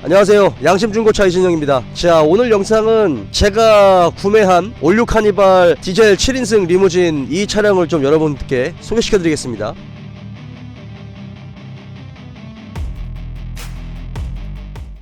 안녕하세요, 양심중고차 이진영입니다. 자, 오늘 영상은 제가 구매한 올류 카니발 디젤 7인승 리무진 이 차량을 좀 여러분께 소개시켜 드리겠습니다.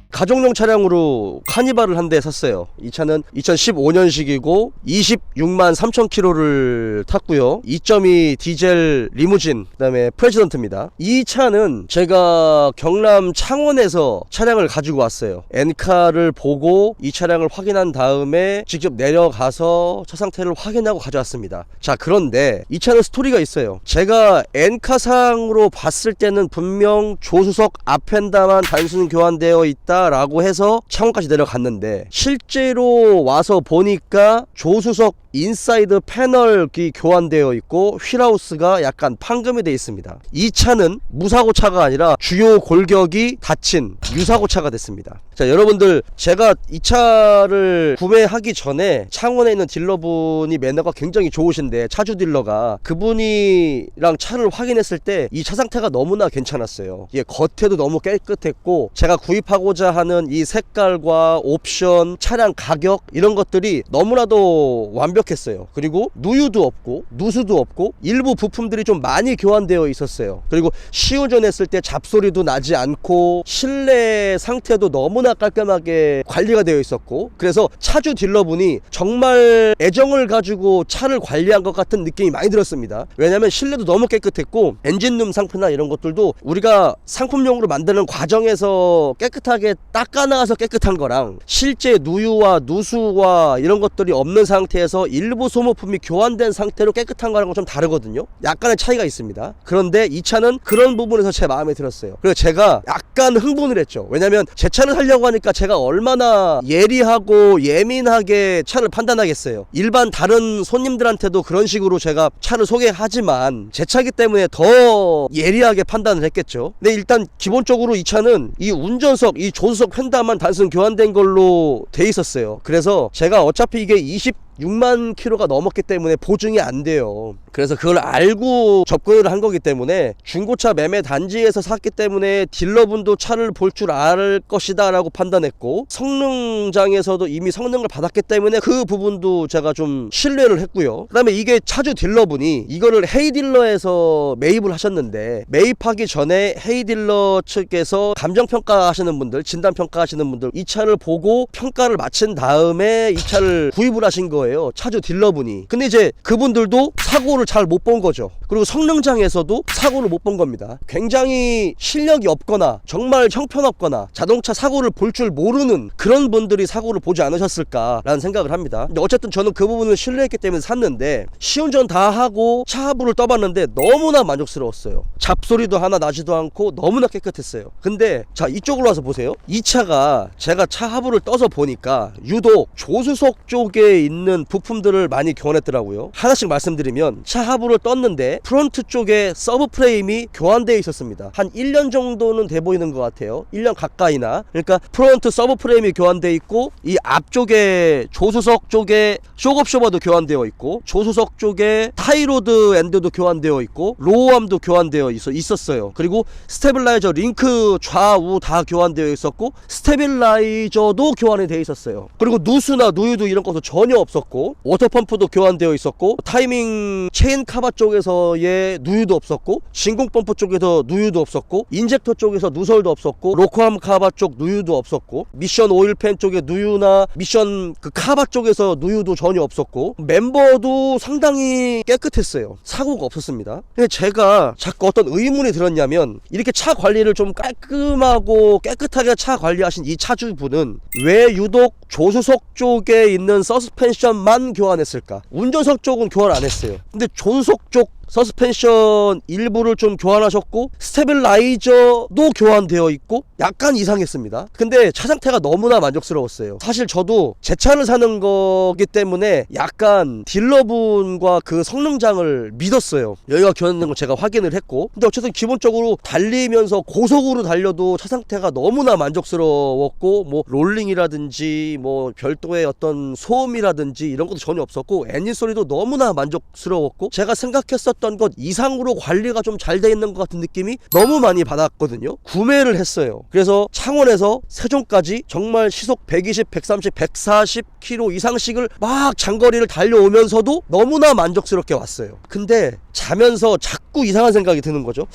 가족용 차량으로 카니발을 한 대 샀어요. 이 차는 2015년식이고 26만 3천 킬로를 탔고요. 2.2 디젤 리무진, 그 다음에 프레지던트입니다. 이 차는 제가 경남 창원에서 차량을 가지고 왔어요. 엔카를 보고 이 차량을 확인한 다음에 직접 내려가서 차 상태를 확인하고 가져왔습니다. 자, 그런데 이 차는 스토리가 있어요. 제가 엔카상으로 봤을 때는 분명 조수석 앞펜다만 단순 교환되어 있다 라고 해서 창원까지 내려갔는데, 실제로 와서 보니까 조수석 인사이드 패널이 교환되어 있고 휠하우스가 약간 판금이 되어 있습니다. 이 차는 무사고 차가 아니라 주요 골격이 다친 유사고 차가 됐습니다. 자, 여러분들, 제가 이 차를 구매하기 전에 창원에 있는 딜러분이 매너가 굉장히 좋으신데, 차주 딜러가, 그분이랑 차를 확인했을 때 이 차 상태가 너무나 괜찮았어요. 이게 겉에도 너무 깨끗했고, 제가 구입하고자 하는 이 색깔과 옵션, 차량 가격 이런 것들이 너무나도 완벽했어요. 그리고 누유도 없고 누수도 없고 일부 부품들이 좀 많이 교환되어 있었어요. 그리고 시운전했을 때 잡소리도 나지 않고 실내 상태도 너무나 깔끔하게 관리가 되어 있었고, 그래서 차주 딜러분이 정말 애정을 가지고 차를 관리한 것 같은 느낌이 많이 들었습니다. 왜냐면 실내도 너무 깨끗했고, 엔진룸 상태나 이런 것들도 우리가 상품용으로 만드는 과정에서 깨끗하게 닦아나가서 깨끗한 거랑 실제 누유와 누수와 이런 것들이 없는 상태에서 일부 소모품이 교환된 상태로 깨끗한 거랑은 좀 다르거든요. 약간의 차이가 있습니다. 그런데 이 차는 그런 부분에서 제 마음에 들었어요. 그래서 제가 약간 흥분을 했죠. 왜냐면 제 차를 사려고 하니까 제가 얼마나 예리하고 예민하게 차를 판단하겠어요. 일반 다른 손님들한테도 그런 식으로 제가 차를 소개하지만 제 차기 때문에 더 예리하게 판단을 했겠죠. 근데 일단 기본적으로 이 차는 이 운전석, 이 조수석 펜다만 단순 교환된 걸로 돼 있었어요. 그래서 제가 어차피 이게 26만 킬로가 넘었기 때문에 보증이 안 돼요. 그래서 그걸 알고 접근을 한 거기 때문에, 중고차 매매 단지에서 샀기 때문에 딜러분도 차를 볼 줄 알 것이다 라고 판단했고, 성능장에서도 이미 성능을 받았기 때문에 그 부분도 제가 좀 신뢰를 했고요. 그 다음에 이게 차주 딜러분이 이거를 헤이딜러에서 매입을 하셨는데, 매입하기 전에 헤이딜러 측에서 감정평가 하시는 분들, 진단평가 하시는 분들, 이 차를 보고 평가를 마친 다음에 이 차를 구입을 하신 거예요, 차주 딜러분이. 근데 이제 그분들도 사고를 잘 못 본 거죠. 그리고 성능장에서도 사고를 못 본 겁니다. 굉장히 실력이 없거나 정말 형편없거나 자동차 사고를 볼 줄 모르는 그런 분들이 사고를 보지 않으셨을까라는 생각을 합니다. 근데 어쨌든 저는 그 부분을 신뢰했기 때문에 샀는데, 시운전 다 하고 차 하부를 떠봤는데 너무나 만족스러웠어요. 잡소리도 하나 나지도 않고 너무나 깨끗했어요. 근데 자, 이쪽으로 와서 보세요. 이 차가 제가 차 하부를 떠서 보니까 유독 조수석 쪽에 있는 부품들을 많이 교환했더라고요. 하나씩 말씀드리면, 차 하부를 떴는데 프론트 쪽에 서브 프레임이 교환되어 있었습니다. 한 1년 정도는 돼 보이는 것 같아요. 1년 가까이나. 그러니까 프론트 서브 프레임이 교환되어 있고, 이 앞쪽에 조수석 쪽에 쇼업쇼버도 교환되어 있고, 조수석 쪽에 타이로드 엔드도 교환되어 있고, 로우암도 교환되어 있었어요. 그리고 스테빌라이저 링크 좌우 다 교환되어 있었고, 스테빌라이저도 교환이 되어 있었어요. 그리고 누수나 누유도 이런 것도 전혀 없었고, 워터펌프도 교환되어 있었고, 타이밍 체인 카바 쪽에서의 누유도 없었고, 진공 펌프 쪽에서 누유도 없었고, 인젝터 쪽에서 누설도 없었고, 로커암 카바 쪽 누유도 없었고, 미션 오일팬 쪽에 누유나 미션 그 카바 쪽에서 누유도 전혀 없었고, 멤버도 상당히 깨끗했어요. 사고가 없었습니다. 근데 제가 자꾸 어떤 의문이 들었냐면, 이렇게 차 관리를 좀 깔끔하고 깨끗하게 차 관리하신 이 차주분은 왜 유독 조수석 쪽에 있는 서스펜션만 교환했을까? 운전석 쪽은 교환 안 했어요. 근데 조수석 쪽 서스펜션 일부를 좀 교환하셨고, 스테빌라이저도 교환되어 있고, 약간 이상했습니다. 근데 차 상태가 너무나 만족스러웠어요. 사실 저도 제 차를 사는 거기 때문에 약간 딜러분과 그 성능장을 믿었어요. 여기가 교환된 걸 제가 확인을 했고, 근데 어쨌든 기본적으로 달리면서 고속으로 달려도 차 상태가 너무나 만족스러웠고, 뭐 롤링이라든지 뭐 별도의 어떤 소음이라든지 이런 것도 전혀 없었고, 엔진 소리도 너무나 만족스러웠고, 제가 생각했었던 생각했었던 것 이상으로 관리가 좀 잘 돼 있는 것 같은 느낌이 너무 많이 받았거든요. 구매를 했어요. 그래서 창원에서 세종까지 정말 시속 120, 130, 140km 이상씩을 막 장거리를 달려오면서도 너무나 만족스럽게 왔어요. 근데 자면서 자꾸 이상한 생각이 드는 거죠.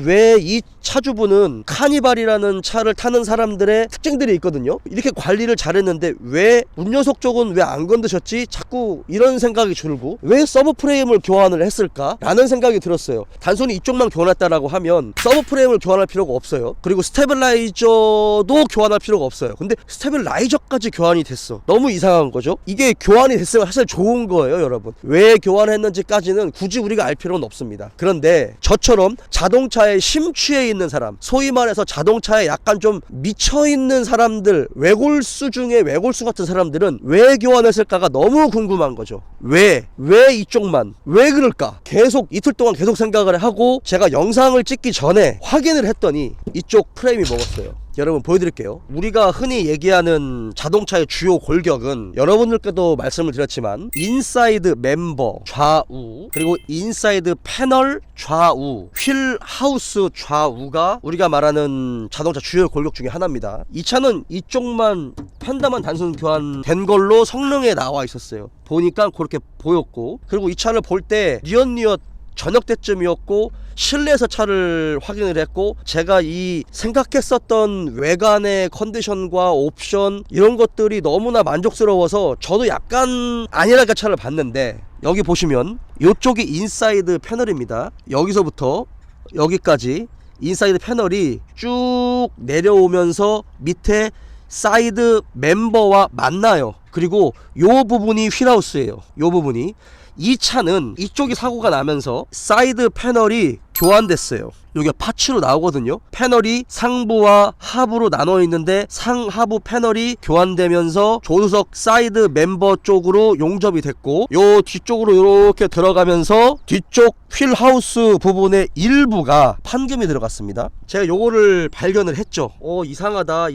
왜 이 차주분은 카니발이라는 차를 타는 사람들의 특징들이 있거든요. 이렇게 관리를 잘했는데 왜 운전석 쪽은 왜 안 건드셨지? 자꾸 이런 생각이 들고, 왜 서브 프레임을 교환을 했을까? 라는 생각이 들었어요. 단순히 이쪽만 교환했다라고 하면 서브 프레임을 교환할 필요가 없어요. 그리고 스테빌라이저도 교환할 필요가 없어요. 근데 스테빌라이저까지 교환이 됐어. 너무 이상한 거죠. 이게 교환이 됐으면 사실 좋은 거예요, 여러분. 왜 교환했는지까지는 굳이 우리가 알 필요는 없습니다. 그런데 저처럼 자동차에 심취해 있는 사람, 소위 말해서 자동차에 약간 좀 미쳐있는 사람들, 외골수 중에 외골수 같은 사람들은 왜 교환했을까가 너무 궁금한 거죠. 왜 이쪽만, 왜 그럴까? 계속 이틀 동안 계속 생각을 하고 제가 영상을 찍기 전에 확인을 했더니 이쪽 프레임이 먹었어요. 여러분 보여드릴게요. 우리가 흔히 얘기하는 자동차의 주요 골격은 여러분들께도 말씀을 드렸지만 인사이드 멤버 좌우, 그리고 인사이드 패널 좌우, 휠 하우스 좌우가 우리가 말하는 자동차 주요 골격 중에 하나입니다. 이 차는 이쪽만 펜다만 단순 교환된 걸로 성능에 나와 있었어요. 보니까 그렇게 보였고, 그리고 이 차를 볼 때 뉘엿뉘엿 저녁 때쯤이었고 실내에서 차를 확인을 했고, 제가 이 생각했었던 외관의 컨디션과 옵션 이런 것들이 너무나 만족스러워서 저도 약간 안일하게 차를 봤는데, 여기 보시면 이쪽이 인사이드 패널입니다. 여기서부터 여기까지 인사이드 패널이 쭉 내려오면서 밑에 사이드 멤버와 만나요. 그리고 요 부분이 휠하우스예요. 요 부분이. 이 차는 이쪽이 사고가 나면서 사이드 패널이 교환됐어요. 여기가 파츠로 나오거든요. 패널이 상부와 하부로 나눠 있는데 상하부 패널이 교환되면서 조수석 사이드 멤버 쪽으로 용접이 됐고, 요 뒤쪽으로 이렇게 들어가면서 뒤쪽 휠하우스 부분의 일부가 판금이 들어갔습니다. 제가 요거를 발견을 했죠. 이상하다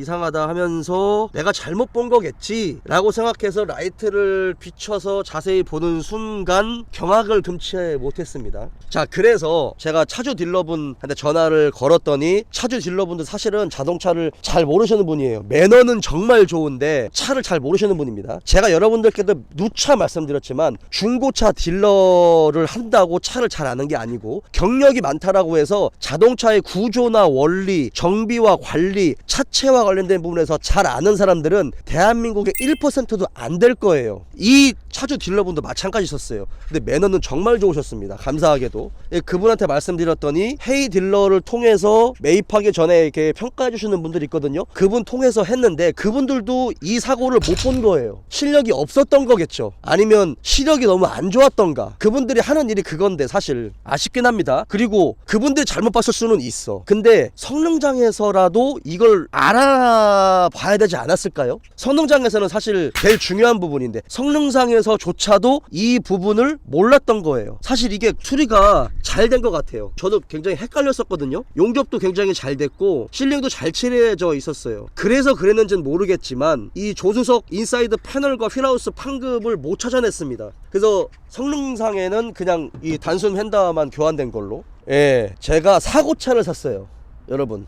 하면서 내가 잘못 본 거겠지 라고 생각해서 라이트를 비춰서 자세히 보는 순간 경악을 금치 못했습니다. 자, 그래서 제가 차주 딜러분한테 전화를 걸었더니, 차주 딜러분도 사실은 자동차를 잘 모르시는 분이에요. 매너는 정말 좋은데 차를 잘 모르시는 분입니다. 제가 여러분들께도 누차 말씀드렸지만 중고차 딜러를 한다고 차를 잘 아는 게 아니고, 경력이 많다라고 해서 자동차의 구조나 원리, 정비와 관리, 차체와 관련된 부분에서 잘 아는 사람들은 대한민국의 1%도 안 될 거예요. 이 차주 딜러분도 마찬가지셨어요. 근데 매너는 정말 좋으셨습니다. 감사하게도. 그분한테 말씀드렸더니 헤이 딜러를 통해서 매입하기 전에 이렇게 평가해 주시는 분들이 있거든요. 그분 통해서 했는데 그분들도 이 사고를 못 본 거예요. 실력이 없었던 거겠죠. 아니면 시력이 너무 안 좋았던가. 그분들이 하는 일이 그건데 사실 아쉽긴 합니다. 그리고 그분들이 잘못 봤을 수는 있어. 근데 성능장에서라도 이걸 알아봐야 되지 않았을까요? 성능장에서는 사실 제일 중요한 부분인데 성능상에서조차도 이 부분을 몰랐던 거예요. 사실 이게 수리가 잘 된 것 같아요. 저도 굉장히 헷갈렸었거든요. 용접도 굉장히 잘 됐고 실링도 잘 칠해져 있었어요. 그래서 그랬는지는 모르겠지만 이 조수석 인사이드 패널과 휠하우스 판금을 못 찾아냈습니다. 그래서 성능상에는 그냥 이 단순 휀다만 교환된 걸로, 제가 사고차를 샀어요. 여러분,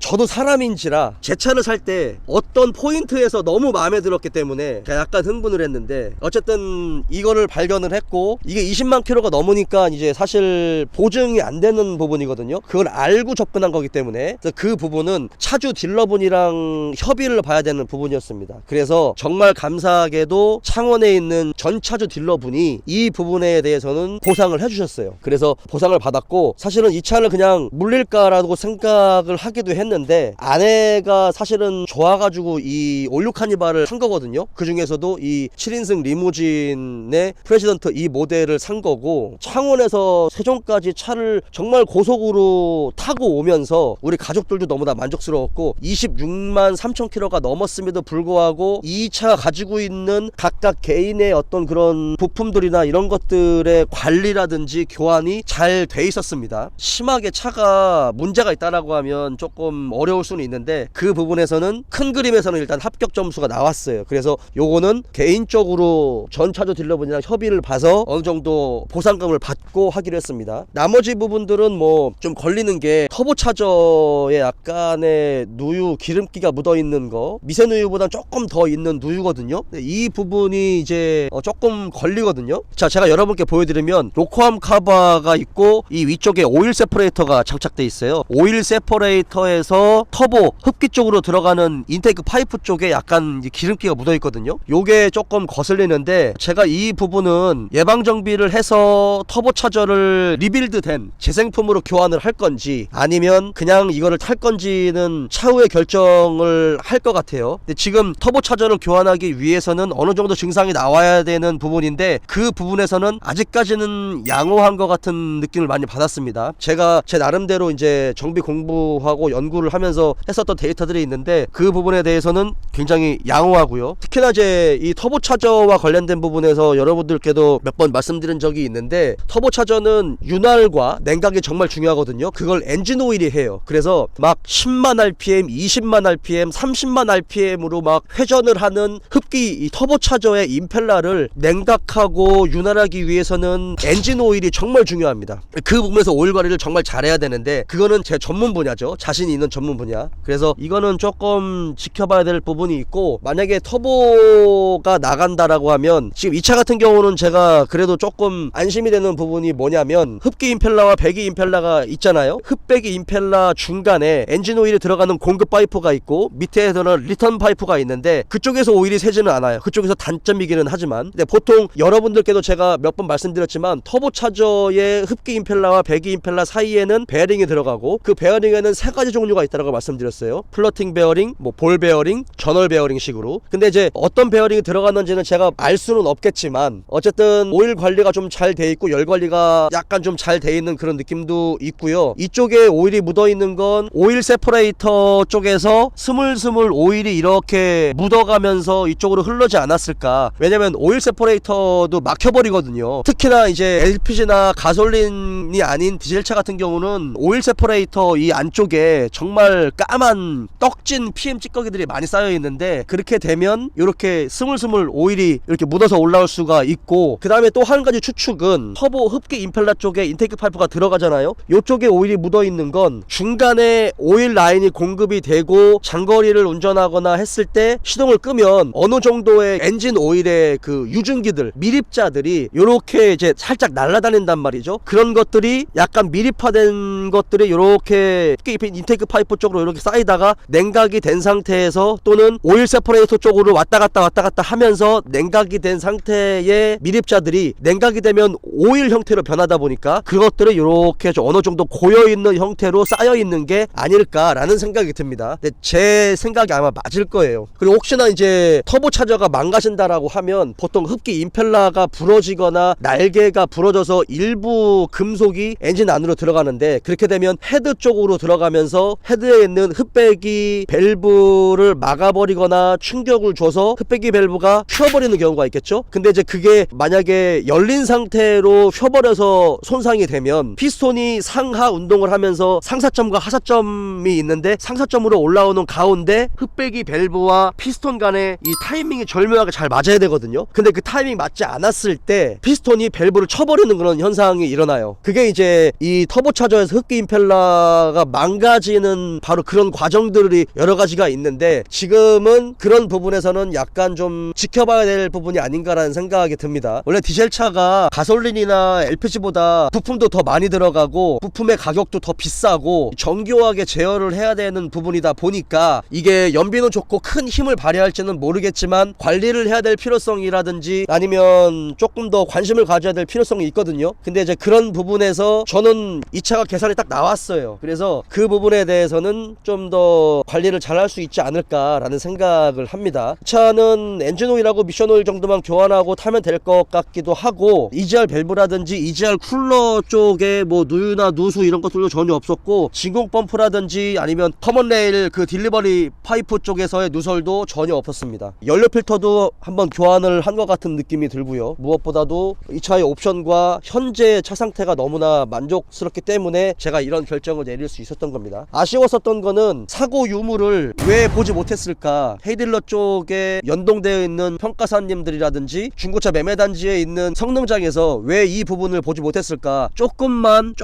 저도 사람인지라 제 차를 살 때 어떤 포인트에서 너무 마음에 들었기 때문에 제가 약간 흥분을 했는데, 어쨌든 이거를 발견을 했고, 이게 20만 킬로가 넘으니까 이제 사실 보증이 안 되는 부분이거든요. 그걸 알고 접근한 거기 때문에 그 부분은 차주 딜러분이랑 협의를 봐야 되는 부분이었습니다. 그래서 정말 감사하게도 창원에 있는 전 차주 딜러분이 이 부분에 대해서는 보상을 해주셨어요. 그래서 보상을 받았고, 사실은 이 차를 그냥 물릴까라고 생각을 하기도 했는데 아내가 사실은 좋아가지고 이 올류 카니발을 산 거거든요. 그 중에서도 이 7인승 리무진의 프레지던트 이 모델을 산 거고, 창원에서 세종까지 차를 정말 고속으로 타고 오면서 우리 가족들도 너무나 만족스러웠고, 26만 3천 킬로가 넘었음에도 불구하고 이 차가 가지고 있는 각각 개인의 어떤 그런 부품들이나 이런 것들의 관리라든지 교환이 잘 돼 있었습니다. 심하게 차가 문제가 있다라고 하면 조금 좀 어려울 수는 있는데 그 부분에서는 큰 그림에서는 일단 합격 점수가 나왔어요. 그래서 요거는 개인적으로 전 차주 딜러분이랑 협의를 봐서 어느 정도 보상금을 받고 하기로 했습니다. 나머지 부분들은 뭐 좀 걸리는 게 터보차저에 약간의 누유 기름기가 묻어있는 거, 미세누유보다 조금 더 있는 누유거든요. 이 부분이 이제 조금 걸리거든요. 자, 제가 여러분께 보여드리면 로코암 카바가 있고 이 위쪽에 오일 세퍼레이터가 장착돼 있어요. 오일 세퍼레이터에서 터보 흡기 쪽으로 들어가는 인테이크 파이프 쪽에 약간 기름기가 묻어 있거든요. 요게 조금 거슬리는데 제가 이 부분은 예방 정비를 해서 터보차저를 리빌드된 재생품으로 교환을 할 건지 아니면 그냥 이거를 탈 건지는 차후에 결정을 할 것 같아요. 근데 지금 터보차저를 교환하기 위해서는 어느 정도 증상이 나와야 되는 부분인데 그 부분에서는 아직까지는 양호한 것 같은 느낌을 많이 받았습니다. 제가 제 나름대로 이제 정비 공부하고 연구를 하면서 했었던 데이터들이 있는데 그 부분에 대해서는 굉장히 양호하고요. 특히나 이제 이 터보차저와 관련된 부분에서 여러분들께도 몇 번 말씀드린 적이 있는데 터보차저는 윤활과 냉각이 정말 중요하거든요. 그걸 엔진 오일이 해요. 그래서 막 10만 rpm, 20만 rpm, 30만 rpm으로 막 회전을 하는 흡기 이 터보차저의 임펠러를 냉각하고 윤활하기 위해서는 엔진 오일이 정말 중요합니다. 그 부분에서 오일 관리를 정말 잘해야 되는데 그거는 제 전문 분야죠. 자신이 있는 전문 분야. 그래서 이거는 조금 지켜봐야 될 부분이 있고, 만약에 터보가 나간다라고 하면 지금 이 차 같은 경우는 제가 그래도 조금 안심이 되는 부분이 뭐냐면 흡기 임펠러와 배기 임펠러가 있잖아요. 흡배기 임펠러 중간에 엔진 오일이 들어가는 공급 파이프가 있고 밑에서는 리턴 파이프가 있는데 그쪽에서 오일이 새지는 않아요. 그쪽에서 단점이기는 하지만, 근데 보통 여러분들께도 제가 몇 번 말씀드렸지만 터보차저의 흡기 임펠러와 배기 임펠러 사이에는 베어링이 들어가고 그 베어링에는 세 가지 종류가 있다고 말씀드렸어요. 플러팅 베어링, 뭐 볼 베어링, 전월 베어링 식으로. 근데 이제 어떤 베어링이 들어갔는지는 제가 알 수는 없겠지만 어쨌든 오일 관리가 좀 잘 돼 있고 열 관리가 약간 좀 잘 돼 있는 그런 느낌도 있고요. 이쪽에 오일이 묻어 있는 건 오일 세퍼레이터 쪽에서 스물스물 오일이 이렇게 묻어가면서 이쪽으로 흘러지 않았을까. 왜냐면 오일 세퍼레이터도 막혀버리거든요. 특히나 이제 LPG나 가솔린이 아닌 디젤차 같은 경우는 오일 세퍼레이터 이 안쪽에 정말 까만 떡진 PM 찌꺼기들이 많이 쌓여 있는데 그렇게 되면 이렇게 스물스물 오일이 이렇게 묻어서 올라올 수가 있고, 그 다음에 또 한 가지 추측은 터보 흡기 임펠러 쪽에 인테이크 파이프가 들어가잖아요. 이쪽에 오일이 묻어 있는 건 중간에 오일 라인이 공급이 되고 장거리를 운전하거나 했을 때 시동을 끄면 어느 정도의 엔진 오일의 그 유증기들, 미립자들이 이렇게 이제 살짝 날아다닌단 말이죠. 그런 것들이 약간 미립화된 것들이 이렇게 인테이크 파이프 쪽으로 이렇게 쌓이다가 냉각이 된 상태에서 또는 오일 세퍼레이터 쪽으로 왔다 갔다 하면서 냉각이 된 상태의 미립자들이 냉각이 되면 오일 형태로 변하다 보니까 그것들이 이렇게 어느 정도 고여있는 형태로 쌓여있는 게 아닐까라는 생각이 듭니다. 근데 제 생각이 아마 맞을 거예요. 그리고 혹시나 이제 터보차저가 망가진다라고 하면 보통 흡기 임펠러가 부러지거나 날개가 부러져서 일부 금속이 엔진 안으로 들어가는데, 그렇게 되면 헤드 쪽으로 들어가면서 헤드에 있는 흡배기 밸브를 막아버리거나 충격을 줘서 흡배기 밸브가 휘어버리는 경우가 있겠죠. 근데 이제 그게 만약에 열린 상태로 휘어버려서 손상이 되면 피스톤이 상하 운동을 하면서 상사점과 하사점이 있는데 상사점으로 올라오는 가운데 흡배기 밸브와 피스톤 간의 이 타이밍이 절묘하게 잘 맞아야 되거든요. 근데 그 타이밍 맞지 않았을 때 피스톤이 밸브를 쳐버리는 그런 현상이 일어나요. 그게 이제 이 터보차저에서 흡기 임펠러가 망가지는 바로 그런 과정들이 여러 가지가 있는데, 지금은 그런 부분에서는 약간 좀 지켜봐야 될 부분이 아닌가라는 생각이 듭니다. 원래 디젤차가 가솔린이나 LPG보다 부품도 더 많이 들어가고 부품의 가격도 더 비싸고 정교하게 제어를 해야 되는 부분이다 보니까 이게 연비는 좋고 큰 힘을 발휘할지는 모르겠지만 관리를 해야 될 필요성이라든지 아니면 조금 더 관심을 가져야 될 필요성이 있거든요. 근데 이제 그런 부분에서 저는 이 차가 계산이 딱 나왔어요. 그래서 그 부분에 대해서는 좀 더 관리를 잘 할 수 있지 않을까라는 않을까라는 생각을 합니다. 이 차는 엔진오일하고 미션오일 정도만 교환하고 타면 될 것 같기도 하고, EGR 밸브라든지 EGR 쿨러 쪽에 뭐 누유나 누수 이런 것들도 전혀 없었고, 진공 펌프라든지 아니면 커먼레일 그 딜리버리 파이프 쪽에서의 누설도 전혀 없었습니다. 연료 필터도 한번 교환을 한 것 같은 느낌이 들고요. 무엇보다도 이 차의 옵션과 현재 차 상태가 너무나 만족스럽기 때문에 제가 이런 결정을 내릴 수 있었던 겁니다. 아쉬웠었던 거는 사고 유무를 왜 보지 못했을까, 헤이딜러 쪽에 연동되어 있는 평가사님들이라든지 중고차 매매단지에 있는 성능장에서 왜 이 부분을 보지 못했을까, 조금만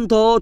더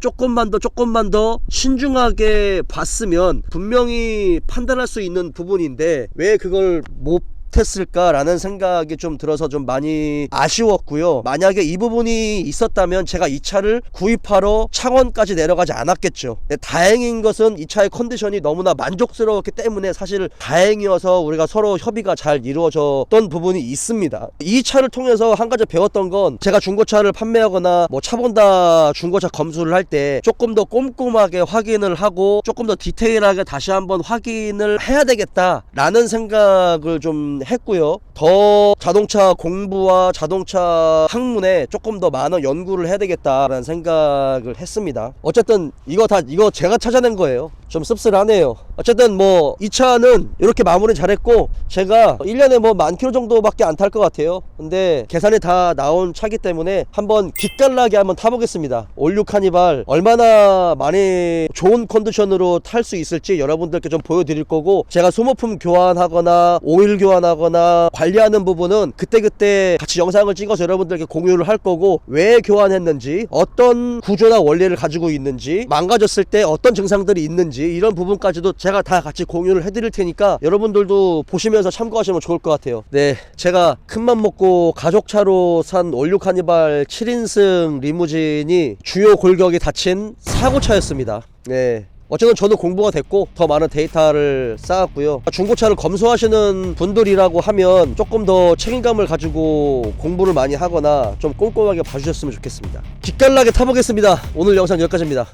신중하게 봤으면 분명히 판단할 수 있는 부분인데 왜 그걸 못 했을까라는 생각이 좀 들어서 좀 많이 아쉬웠고요. 만약에 이 부분이 있었다면 제가 이 차를 구입하러 창원까지 내려가지 않았겠죠. 다행인 것은 이 차의 컨디션이 너무나 만족스러웠기 때문에 사실 다행이어서 우리가 서로 협의가 잘 이루어졌던 부분이 있습니다. 이 차를 통해서 한 가지 배웠던 건, 제가 중고차를 판매하거나 뭐 차본다 중고차 검수를 할 때 조금 더 꼼꼼하게 확인을 하고 조금 더 디테일하게 다시 한번 확인을 해야 되겠다라는 생각을 좀 했고요. 더 자동차 공부와 자동차 학문에 조금 더 많은 연구를 해야 되겠다라는 생각을 했습니다. 어쨌든 이거 제가 찾아낸 거예요. 좀 씁쓸하네요. 어쨌든 뭐 이 차는 이렇게 마무리 잘했고, 제가 1년에 뭐 10,000km 정도밖에 안 탈 것 같아요. 근데 계산이 다 나온 차기 때문에 한번 기깔나게 한번 타보겠습니다. 올류 카니발 얼마나 많이 좋은 컨디션으로 탈 수 있을지 여러분들께 좀 보여드릴 거고, 제가 소모품 교환하거나 오일 교환하거나 관리하는 부분은 그때그때 같이 영상을 찍어서 여러분들께 공유를 할 거고, 왜 교환했는지, 어떤 구조나 원리를 가지고 있는지, 망가졌을 때 어떤 증상들이 있는지, 이런 부분까지도 제가 다 같이 공유를 해드릴 테니까 여러분들도 보시면서 참고하시면 좋을 것 같아요. 네, 제가 큰맘 먹고 가족차로 산 올류 카니발 7인승 리무진이 주요 골격이 다친 사고차였습니다. 네, 어쨌든 저도 공부가 됐고 더 많은 데이터를 쌓았고요. 중고차를 검수하시는 분들이라고 하면 조금 더 책임감을 가지고 공부를 많이 하거나 좀 꼼꼼하게 봐주셨으면 좋겠습니다. 기깔나게 타보겠습니다. 오늘 영상 여기까지입니다.